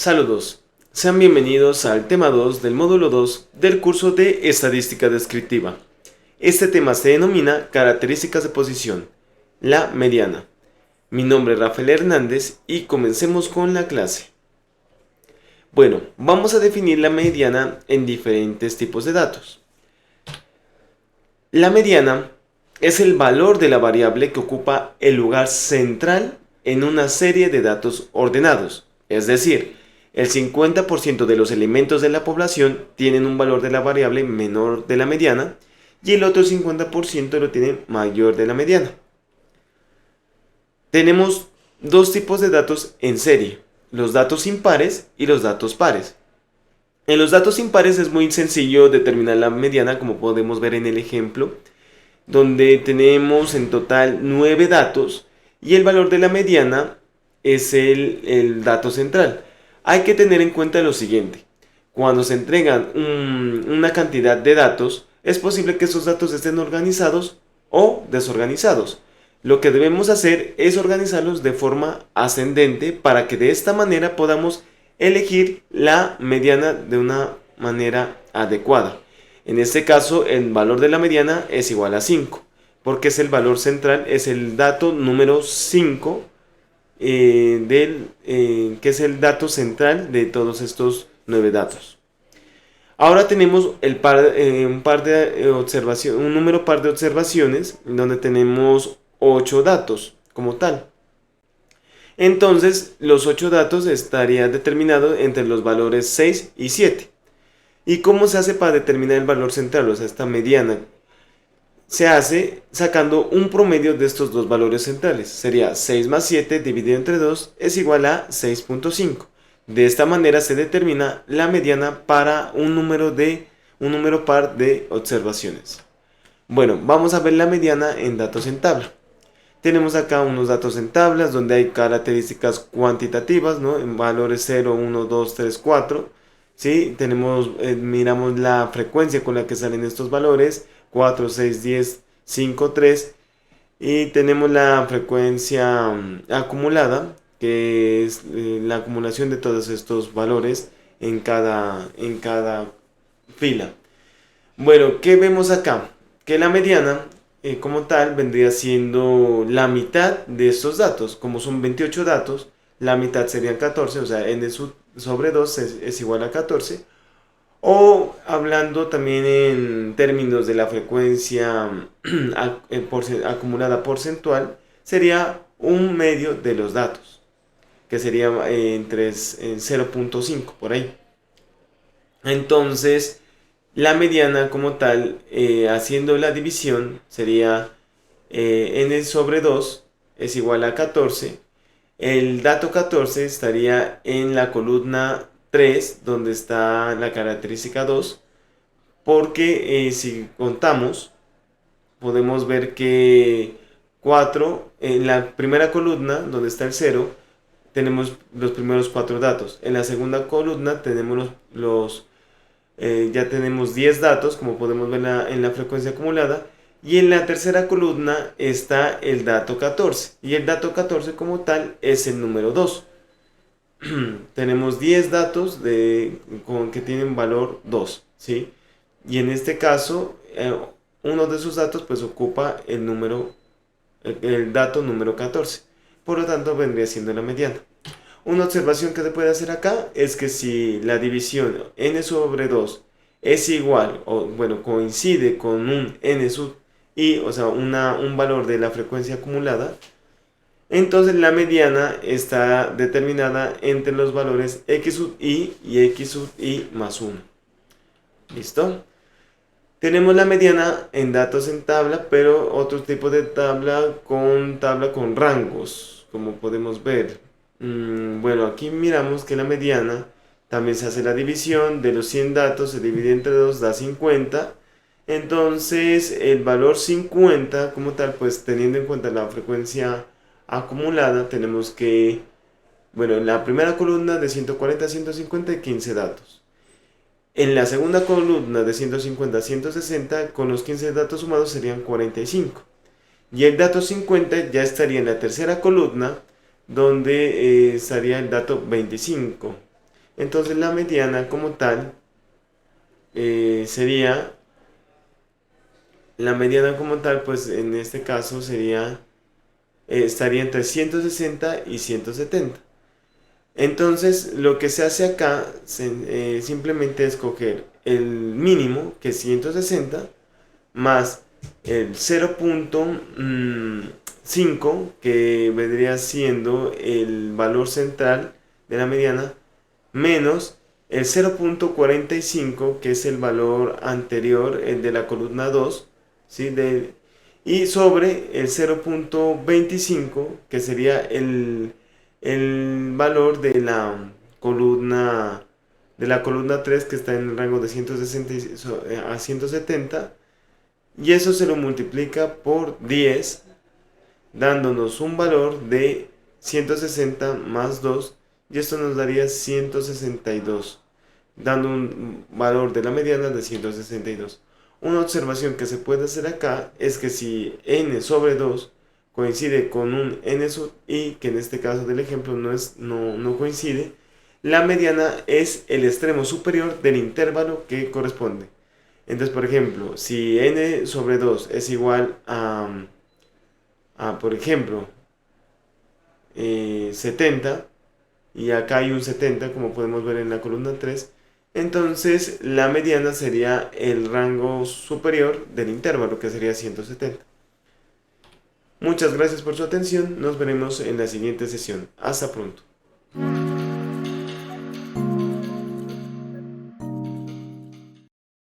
Saludos, sean bienvenidos al tema 2 del módulo 2 del curso de Estadística Descriptiva. Este tema se denomina Características de posición, la mediana. Mi nombre es Rafael Hernández y comencemos con la clase. Bueno, vamos a definir la mediana en diferentes tipos de datos. La mediana es el valor de la variable que ocupa el lugar central en una serie de datos ordenados, es decir, el 50% de los elementos de la población tienen un valor de la variable menor de la mediana y el otro 50% lo tiene mayor de la mediana. Tenemos dos tipos de datos en serie, los datos impares y los datos pares. En los datos impares es muy sencillo determinar la mediana, como podemos ver en el ejemplo, donde tenemos en total 9 datos y el valor de la mediana es el dato central. Hay que tener en cuenta lo siguiente: cuando se entregan una cantidad de datos, es posible que esos datos estén organizados o desorganizados. Lo que debemos hacer es organizarlos de forma ascendente para que de esta manera podamos elegir la mediana de una manera adecuada. En este caso, el valor de la mediana es igual a 5, porque es el valor central, es el dato número 5, que es el dato central de todos estos 9 datos. Ahora tenemos un número par de observaciones, donde tenemos 8 datos como tal. Entonces, los 8 datos estarían determinados entre los valores 6 y 7. ¿Y cómo se hace para determinar el valor central, o sea, esta mediana? Se hace sacando un promedio de estos dos valores centrales. Sería 6 más 7 dividido entre 2 es igual a 6.5. De esta manera se determina la mediana para un número par de observaciones. Bueno, vamos a ver la mediana en datos en tabla. Tenemos acá unos datos en tablas donde hay características cuantitativas, ¿no? En valores 0, 1, 2, 3, 4. ¿Sí? Miramos la frecuencia con la que salen estos valores: 4, 6, 10, 5, 3. Y tenemos la frecuencia acumulada, que es la acumulación de todos estos valores en cada fila. Bueno, ¿qué vemos acá? Que la mediana como tal vendría siendo la mitad de estos datos. Como son 28 datos, la mitad serían 14, o sea, n sobre 2 es igual a 14. O hablando también en términos de la frecuencia acumulada porcentual, sería un medio de los datos, que sería entre 0.5 por ahí. Entonces, la mediana como tal, haciendo la división, sería n sobre 2 es igual a 14. El dato 14 estaría en la columna 3, donde está la característica 2, porque si contamos, podemos ver que 4, en la primera columna, donde está el 0, tenemos los primeros 4 datos. En la segunda columna tenemos ya tenemos 10 datos, como podemos ver en la frecuencia acumulada. Y en la tercera columna está el dato 14. Y el dato 14 como tal es el número 2. Tenemos 10 datos que tienen valor 2, ¿sí? Y en este caso, uno de esos datos pues ocupa el dato número 14. Por lo tanto, vendría siendo la mediana. Una observación que se puede hacer acá es que si la división n sobre 2 es igual, o bueno, coincide con un n sub i, o sea, un valor de la frecuencia acumulada, entonces la mediana está determinada entre los valores x sub i y x sub i más 1. ¿Listo? Tenemos la mediana en datos en tabla, pero otro tipo de tabla con rangos, como podemos ver. Bueno, aquí miramos que la mediana también se hace la división de los 100 datos, se divide entre 2, da 50. Entonces el valor 50 como tal, pues teniendo en cuenta la frecuencia acumulada, tenemos que, bueno, en la primera columna de 140 a 150 hay 15 datos. En la segunda columna de 150 a 160, con los 15 datos sumados serían 45. Y el dato 50 ya estaría en la tercera columna, donde estaría el dato 25. Entonces la mediana como tal sería, la mediana como tal, pues en este caso sería, estaría entre 160 y 170. Entonces lo que se hace acá simplemente es coger el mínimo, que es 160, más el 0.5, que vendría siendo el valor central de la mediana, menos el 0.45, que es el valor anterior, el de la columna 2, ¿sí? Y sobre el 0.25, que sería el valor de la columna 3, que está en el rango de 160 a 170, y eso se lo multiplica por 10, dándonos un valor de 160 más 2, y esto nos daría 162, dando un valor de la mediana de 162. Una observación que se puede hacer acá es que si n sobre 2 coincide con un n sub i, que en este caso del ejemplo no coincide, la mediana es el extremo superior del intervalo que corresponde. Entonces, por ejemplo, si n sobre 2 es igual por ejemplo, 70, y acá hay un 70, como podemos ver en la columna 3, entonces la mediana sería el rango superior del intervalo, que sería 170. Muchas gracias por su atención, nos veremos en la siguiente sesión. Hasta pronto.